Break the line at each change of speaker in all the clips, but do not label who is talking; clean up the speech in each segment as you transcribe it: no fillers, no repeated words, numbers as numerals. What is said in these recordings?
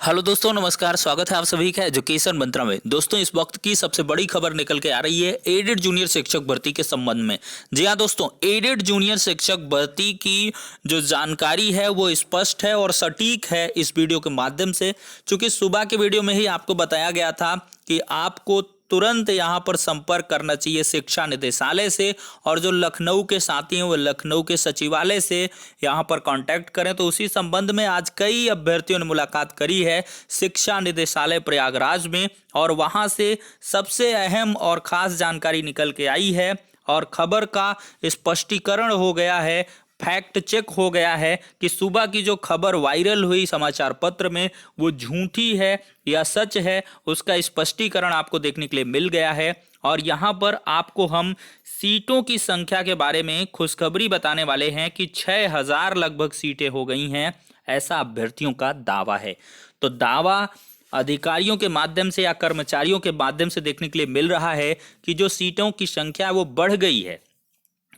Hello दोस्तों, नमस्कार। स्वागत है आप सभी का एजुकेशन मंत्रा में। दोस्तों, इस वक्त की सबसे बड़ी खबर निकल के आ रही है एडेड जूनियर शिक्षक भर्ती के संबंध में। जी हाँ दोस्तों, एडेड जूनियर शिक्षक भर्ती की जो जानकारी है वो स्पष्ट है और सटीक है इस वीडियो के माध्यम से। चूंकि सुबह के वीडियो में ही आपको बताया गया था कि आपको तुरंत यहां पर संपर्क करना चाहिए शिक्षा निदेशालय से, और जो लखनऊ के साथी हैं वो लखनऊ के सचिवालय से यहां पर कांटेक्ट करें। तो उसी संबंध में आज कई अभ्यर्थियों ने मुलाकात करी है शिक्षा निदेशालय प्रयागराज में, और वहां से सबसे अहम और खास जानकारी निकल के आई है और खबर का स्पष्टीकरण हो गया है, फैक्ट चेक हो गया है कि सुबह की जो खबर वायरल हुई समाचार पत्र में वो झूठी है या सच है, उसका स्पष्टीकरण आपको देखने के लिए मिल गया है। और यहाँ पर आपको हम सीटों की संख्या के बारे में खुशखबरी बताने वाले हैं कि 6000 लगभग सीटें हो गई हैं, ऐसा अभ्यर्थियों का दावा है। तो दावा अधिकारियों के माध्यम से या कर्मचारियों के माध्यम से देखने के लिए मिल रहा है कि जो सीटों की संख्या है वो बढ़ गई है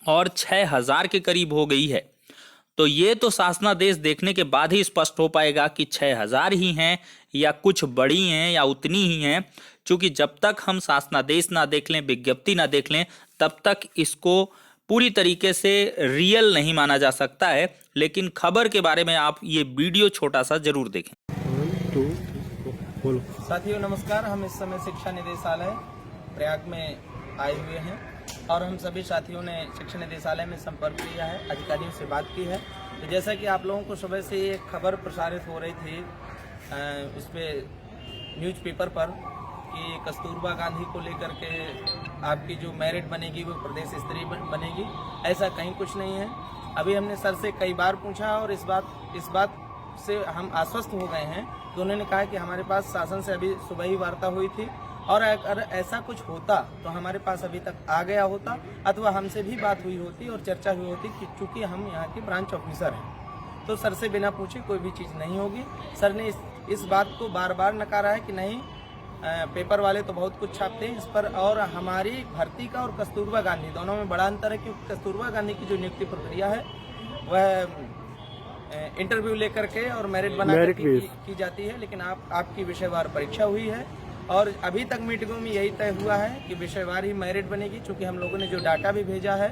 और 6000 के करीब हो गई है। तो ये तो शासनादेश देखने के बाद ही स्पष्ट हो पाएगा कि 6000 ही हैं या कुछ बड़ी हैं या उतनी ही हैं। क्योंकि जब तक हम शासनादेश ना देख लें, विज्ञप्ति ना देख लें, तब तक इसको पूरी तरीके से रियल नहीं माना जा सकता है। लेकिन खबर के बारे में आप ये वीडियो छोटा सा जरूर देखें।
साथियों नमस्कार। हम इस समय शिक्षा निदेशालय प्रयाग में आए हुए हैं और हम सभी साथियों ने शिक्षा निदेशालय में संपर्क किया है, अधिकारियों से बात की है। तो जैसा कि आप लोगों को सुबह से एक खबर प्रसारित हो रही थी उस पर न्यूज़पेपर पर कि कस्तूरबा गांधी को लेकर के आपकी जो मेरिट बनेगी वो प्रदेश स्तरीय बनेगी, ऐसा कहीं कुछ नहीं है। अभी हमने सर से कई बार पूछा और इस बात से हम आश्वस्त हो गए हैं। तो उन्होंने कहा कि हमारे पास शासन से अभी सुबह ही वार्ता हुई थी और अगर ऐसा कुछ होता तो हमारे पास अभी तक आ गया होता अथवा हमसे भी बात हुई होती और चर्चा हुई होती कि चूंकि हम यहाँ के ब्रांच ऑफिसर हैं तो सर से बिना पूछे कोई भी चीज़ नहीं होगी। सर ने इस बात को बार बार नकारा है कि नहीं, पेपर वाले तो बहुत कुछ छापते हैं इस पर, और हमारी भर्ती का और कस्तूरबा गांधी दोनों में बड़ा अंतर है। क्योंकि कस्तूरबा गांधी की जो नियुक्ति प्रक्रिया है वह इंटरव्यू लेकर के और मेरिट बना करके की जाती है, लेकिन आपकी विषयवार परीक्षा हुई है और अभी तक मीटिंगों में यही तय हुआ है कि विषयवार ही मेरिट बनेगी। चूंकि हम लोगों ने जो डाटा भी भेजा है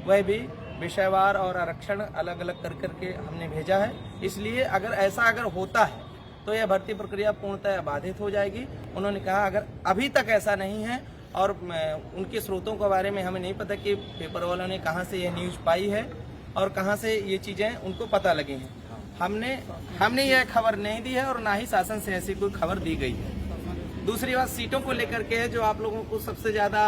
वह भी विषयवार और आरक्षण अलग अलग कर करके हमने भेजा है। इसलिए अगर होता है तो यह भर्ती प्रक्रिया पूर्णतः बाधित हो जाएगी। उन्होंने कहा अगर अभी तक ऐसा नहीं है और उनके स्रोतों के बारे में हमें नहीं पता कि पेपर वालों ने कहाँ से यह न्यूज़ पाई है और कहाँ से ये चीज़ें उनको पता लगी हैं। हमने यह खबर नहीं दी है और ना ही शासन से ऐसी कोई खबर दी गई है। दूसरी बात सीटों को लेकर के जो आप लोगों को सबसे ज़्यादा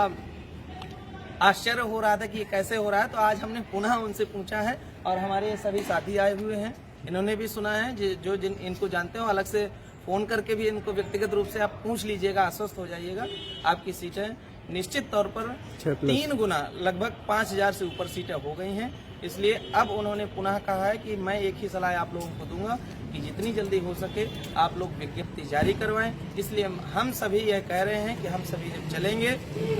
आश्चर्य हो रहा था कि ये कैसे हो रहा है, तो आज हमने पुनः उनसे पूछा है और हमारे सभी साथी आए हुए हैं, इन्होंने भी सुना है। जो जिन इनको जानते हो अलग से फ़ोन करके भी इनको व्यक्तिगत रूप से आप पूछ लीजिएगा, आश्वस्त हो जाइएगा। आपकी सीटें निश्चित तौर पर 3 गुना लगभग 5000 से ऊपर सीटें हो गई हैं। इसलिए अब उन्होंने पुनः कहा है कि मैं एक ही सलाह आप लोगों को दूंगा कि जितनी जल्दी हो सके आप लोग विज्ञप्ति जारी करवाएं। इसलिए हम सभी यह कह रहे हैं कि हम सभी जब चलेंगे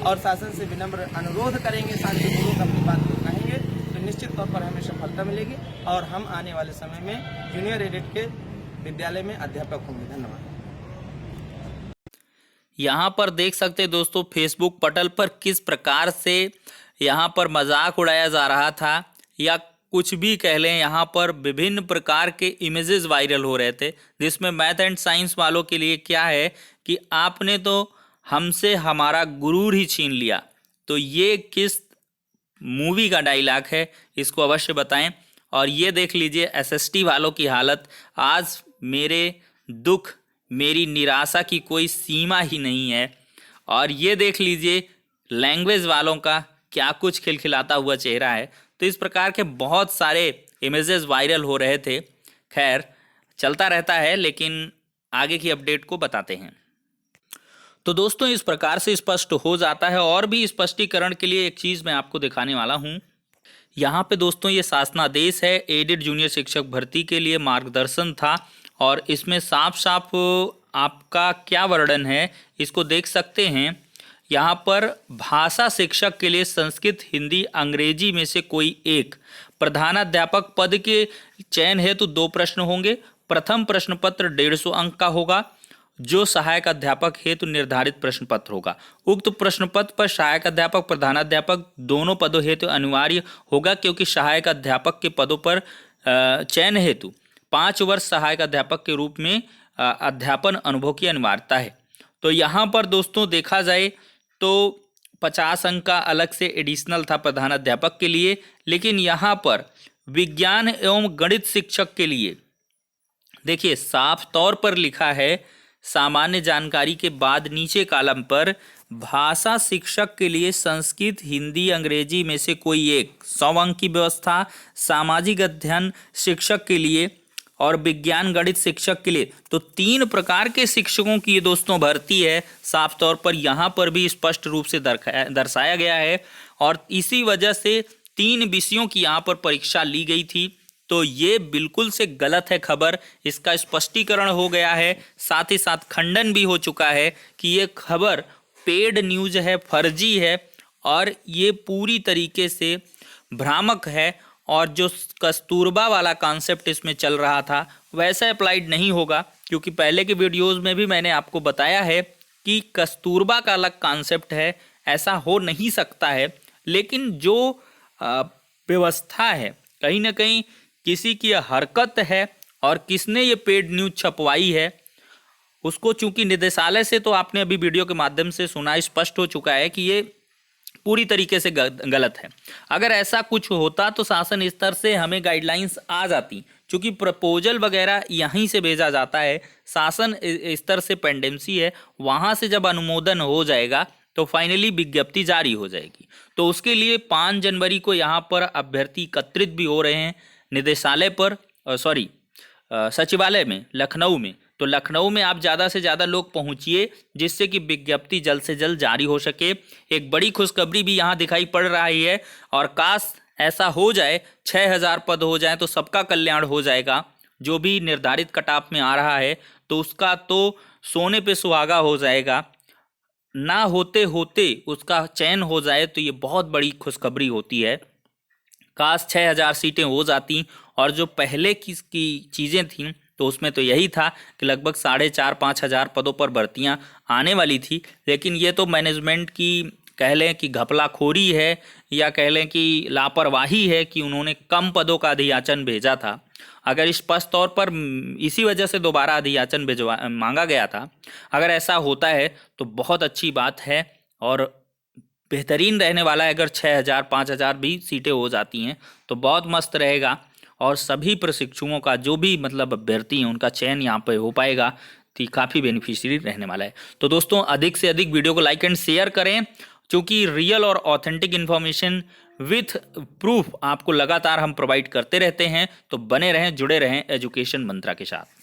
और शासन से विनम्र अनुरोध करेंगे, शांतिपूर्वक अपनी बात को कहेंगे, तो निश्चित तौर पर हमें सफलता मिलेगी और हम आने वाले समय में जूनियर एडेड के विद्यालय में अध्यापक होंगे। धन्यवाद।
यहाँ पर देख सकते हैं दोस्तों, फेसबुक पटल पर किस प्रकार से यहाँ पर मजाक उड़ाया जा रहा था या कुछ भी कह लें। यहाँ पर विभिन्न प्रकार के इमेजेस वायरल हो रहे थे, जिसमें मैथ एंड साइंस वालों के लिए क्या है कि आपने तो हमसे हमारा गुरूर ही छीन लिया। तो ये किस मूवी का डायलॉग है, इसको अवश्य बताएं। और ये देख लीजिए एसएसटी वालों की हालत। आज मेरे दुख, मेरी निराशा की कोई सीमा ही नहीं है। और ये देख लीजिए लैंग्वेज वालों का क्या कुछ खिलखिलाता हुआ चेहरा है। तो इस प्रकार के बहुत सारे इमेजेस वायरल हो रहे थे। खैर, चलता रहता है, लेकिन आगे की अपडेट को बताते हैं। तो दोस्तों, इस प्रकार से स्पष्ट हो जाता है। और भी स्पष्टीकरण के लिए एक चीज़ मैं आपको दिखाने वाला हूँ। यहाँ पे दोस्तों ये शासनादेश है एडेड जूनियर शिक्षक भर्ती के लिए मार्गदर्शन था, और इसमें साफ साफ आपका क्या वर्णन है इसको देख सकते हैं। यहाँ पर भाषा शिक्षक के लिए संस्कृत, हिंदी, अंग्रेजी में से कोई एक, प्रधानाध्यापक पद के चयन हेतु 2 प्रश्न होंगे, प्रथम प्रश्न पत्र 150 अंक का होगा, जो सहायक अध्यापक हेतु निर्धारित प्रश्न पत्र होगा। उक्त प्रश्न पत्र पर सहायक अध्यापक प्रधानाध्यापक दोनों पदों हेतु अनिवार्य होगा, क्योंकि सहायक अध्यापक के पदों पर चयन हेतु 5 वर्ष सहायक अध्यापक के रूप में अध्यापन अनुभव की अनिवार्यता है। तो यहाँ पर दोस्तों देखा जाए तो 50 अंक का अलग से एडिशनल था प्रधानाध्यापक के लिए, लेकिन यहाँ पर विज्ञान एवं गणित शिक्षक के लिए देखिए साफ तौर पर लिखा है, सामान्य जानकारी के बाद नीचे कॉलम पर भाषा शिक्षक के लिए संस्कृत, हिंदी, अंग्रेजी में से कोई एक 100 अंक की व्यवस्था, सामाजिक अध्ययन शिक्षक के लिए और विज्ञान गणित शिक्षक के लिए। तो 3 प्रकार के शिक्षकों की ये दोस्तों भर्ती है, साफ तौर पर यहाँ पर भी स्पष्ट रूप से दर्शाया गया है। और इसी वजह से 3 विषयों की यहाँ पर परीक्षा ली गई थी। तो ये बिल्कुल से गलत है खबर, इसका स्पष्टीकरण हो गया है, साथ ही साथ खंडन भी हो चुका है कि ये खबर पेड न्यूज है, फर्जी है और ये पूरी तरीके से भ्रामक है। और जो कस्तूरबा वाला कॉन्सेप्ट इसमें चल रहा था वैसा अप्लाइड नहीं होगा, क्योंकि पहले के वीडियोज़ में भी मैंने आपको बताया है कि कस्तूरबा का अलग कॉन्सेप्ट है, ऐसा हो नहीं सकता है। लेकिन जो व्यवस्था है कहीं ना कहीं किसी की हरकत है और किसने ये पेड न्यूज छपवाई है उसको, चूंकि निदेशालय से तो आपने अभी वीडियो के माध्यम से सुना, स्पष्ट हो चुका है कि ये पूरी तरीके से गलत है। अगर ऐसा कुछ होता तो शासन स्तर से हमें गाइडलाइंस आ जाती, क्योंकि प्रपोजल वगैरह यहीं से भेजा जाता है, शासन स्तर से पेंडेंसी है, वहाँ से जब अनुमोदन हो जाएगा तो फाइनली विज्ञप्ति जारी हो जाएगी। तो उसके लिए 5 जनवरी को यहाँ पर अभ्यर्थी एकत्रित भी हो रहे हैं निदेशालय पर, सचिवालय में लखनऊ में। तो लखनऊ में आप ज़्यादा से ज़्यादा लोग पहुंचिए, जिससे कि विज्ञप्ति जल्द से जल्द जारी हो सके। एक बड़ी खुशखबरी भी यहाँ दिखाई पड़ रही है, और काश ऐसा हो जाए 6000 पद हो जाए तो सबका कल्याण हो जाएगा। जो भी निर्धारित कट ऑफ में आ रहा है तो उसका तो सोने पे सुहागा हो जाएगा, ना होते होते उसका चयन हो जाए तो ये बहुत बड़ी खुशखबरी होती है। काश 6000 सीटें हो जाती, और जो पहले की चीज़ें थीं तो उसमें तो यही था कि लगभग 4,500-5 हज़ार पदों पर भर्तियां आने वाली थी। लेकिन ये तो मैनेजमेंट की कह लें कि घपलाखोरी है या कह लें कि लापरवाही है कि उन्होंने कम पदों का अधियाचन भेजा था। अगर स्पष्ट तौर पर इसी वजह से दोबारा अधियाचन मांगा गया था, अगर ऐसा होता है तो बहुत अच्छी बात है और बेहतरीन रहने वाला है। अगर 6,000-5,000 भी सीटें हो जाती हैं तो बहुत मस्त रहेगा, और सभी प्रशिक्षुओं का जो भी मतलब अभ्यर्थी हैं उनका चयन यहाँ पे हो पाएगा, तो काफ़ी बेनिफिशियरी रहने वाला है। तो दोस्तों अधिक से अधिक वीडियो को लाइक एंड शेयर करें, क्योंकि रियल और ऑथेंटिक इन्फॉर्मेशन विथ प्रूफ आपको लगातार हम प्रोवाइड करते रहते हैं। तो बने रहें, जुड़े रहें एजुकेशन मंत्रा के साथ।